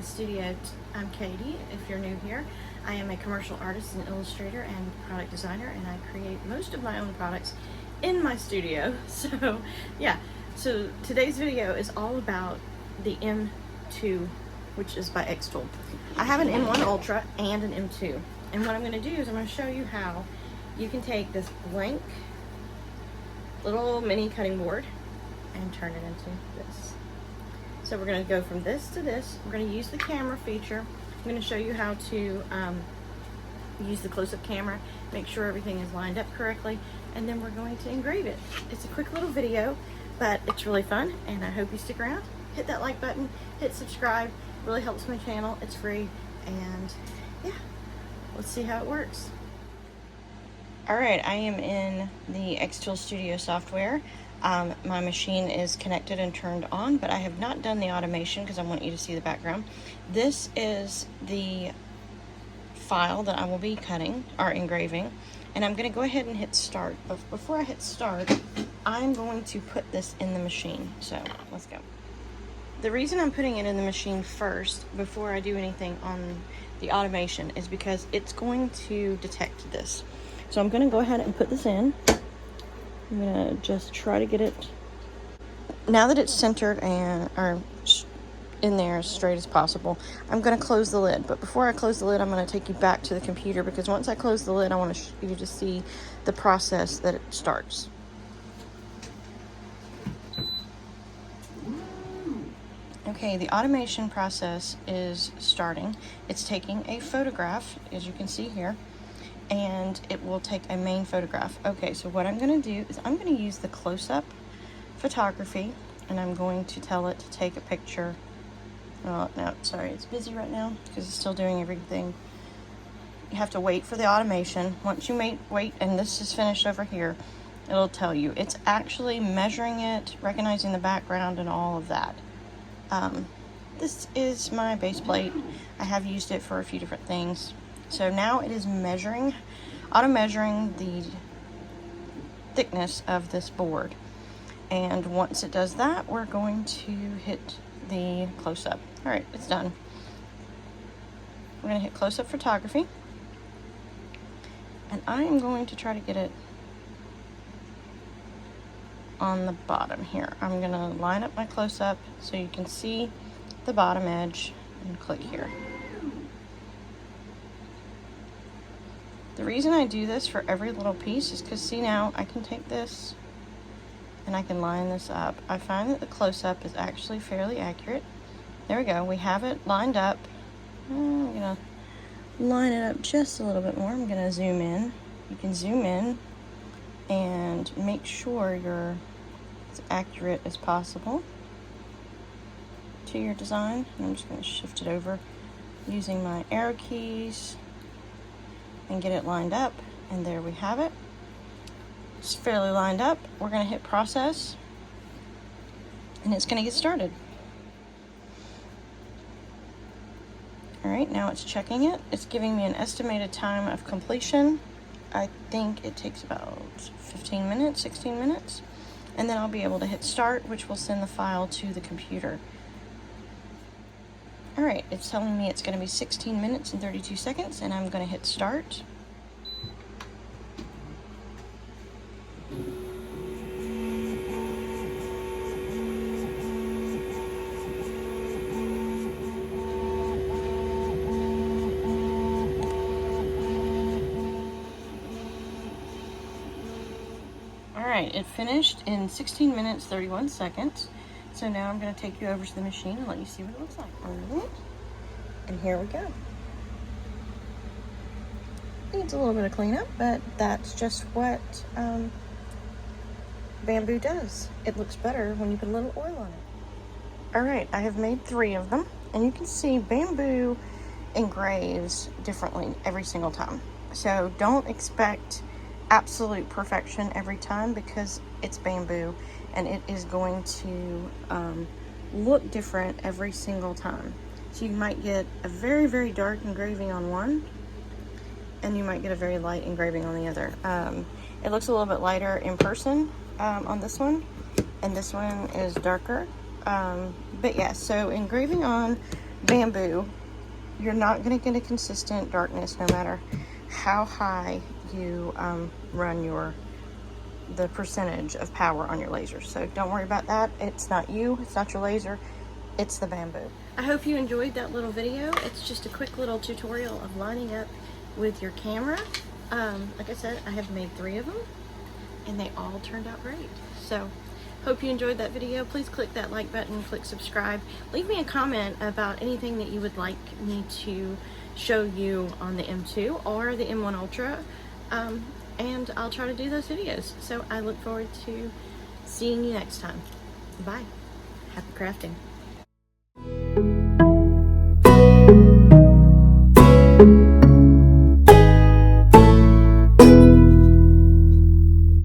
studio. I'm Katie, if you're new here. I am a commercial artist and illustrator and product designer, and I create most of my own products in my studio. So yeah, so today's video is all about the M2, which is by Xtool. I have an M1 Ultra and an M2, and what I'm going to do is I'm going to show you how you can take this blank little mini cutting board and turn it into this. So we're going to go from this to this. We're going to use the camera feature. I'm going to show you how to use the close-up camera, make sure everything is lined up correctly, and then we're going to engrave it. It's a quick little video, but it's really fun, and I hope you stick around. Hit that like button, hit subscribe, it really helps my channel. It's free, and yeah, let's see how it works. Alright, I am in the Xtool Studio software. My machine is connected and turned on, but I have not done the automation because I want you to see the background. This is the file that I will be cutting or engraving, and I'm going to go ahead and hit start. But before I hit start, I'm going to put this in the machine. So let's go. The reason I'm putting it in the machine first before I do anything on the automation is because it's going to detect this. So I'm going to go ahead and put this in. I'm going to just try to get it, now that it's centered and or in there as straight as possible, I'm going to close the lid. But before I close the lid, I'm going to take you back to the computer, because once I close the lid, I want you to see the process that it starts. Okay, the automation process is starting. It's taking a photograph, as you can see here, and it will take a main photograph. Okay, so what I'm going to do is I'm going to use the close-up photography, and I'm going to tell it to take a picture. Oh, no, sorry, it's busy right now because it's still doing everything. You have to wait for the automation. Once you wait, and this is finished over here, it'll tell you. It's actually measuring it, recognizing the background, and all of that. This is my base plate. I have used it for a few different things. So now it is auto-measuring the thickness of this board. And once it does that, we're going to hit the close-up. All right, it's done. We're going to hit close-up photography. And I am going to try to get it on the bottom here. I'm going to line up my close-up so you can see the bottom edge and click here. The reason I do this for every little piece is because, see, now I can take this and I can line this up. I find that the close-up is actually fairly accurate. There we go. We have it lined up. I'm going to line it up just a little bit more. I'm going to zoom in. You can zoom in and make sure you're as accurate as possible to your design. And I'm just going to shift it over using my arrow keys and get it lined up, and there we have it. It's fairly lined up. We're going to hit process, and it's going to get started. Alright, now it's checking it. It's giving me an estimated time of completion. I think it takes about 15 minutes, 16 minutes, and then I'll be able to hit start, which will send the file to the computer. Alright, it's telling me it's going to be 16 minutes and 32 seconds, and I'm going to hit start. Alright, it finished in 16 minutes, 31 seconds. So now I'm going to take you over to the machine and let you see what it looks like. And here we go. Needs a little bit of cleanup, but that's just what bamboo does. It looks better when you put a little oil on it. Alright, I have made 3 of them, and you can see bamboo engraves differently every single time. So don't expect absolute perfection every time, because it's bamboo and it is going to look different every single time. So you might get a very, very dark engraving on one, and you might get a very light engraving on the other. It looks a little bit lighter in person on this one, and this one is darker. But yeah, so engraving on bamboo, you're not going to get a consistent darkness no matter how high you run the percentage of power on your laser. So don't worry about that. It's not you, it's not your laser, it's the bamboo. I hope you enjoyed that little video. It's just a quick little tutorial of lining up with your camera. Like I said, I have made 3 of them and they all turned out great. So hope you enjoyed that video. Please click that like button, click subscribe. Leave me a comment about anything that you would like me to show you on the M2 or the M1 Ultra. And I'll try to do those videos. So I look forward to seeing you next time. Bye. Happy crafting.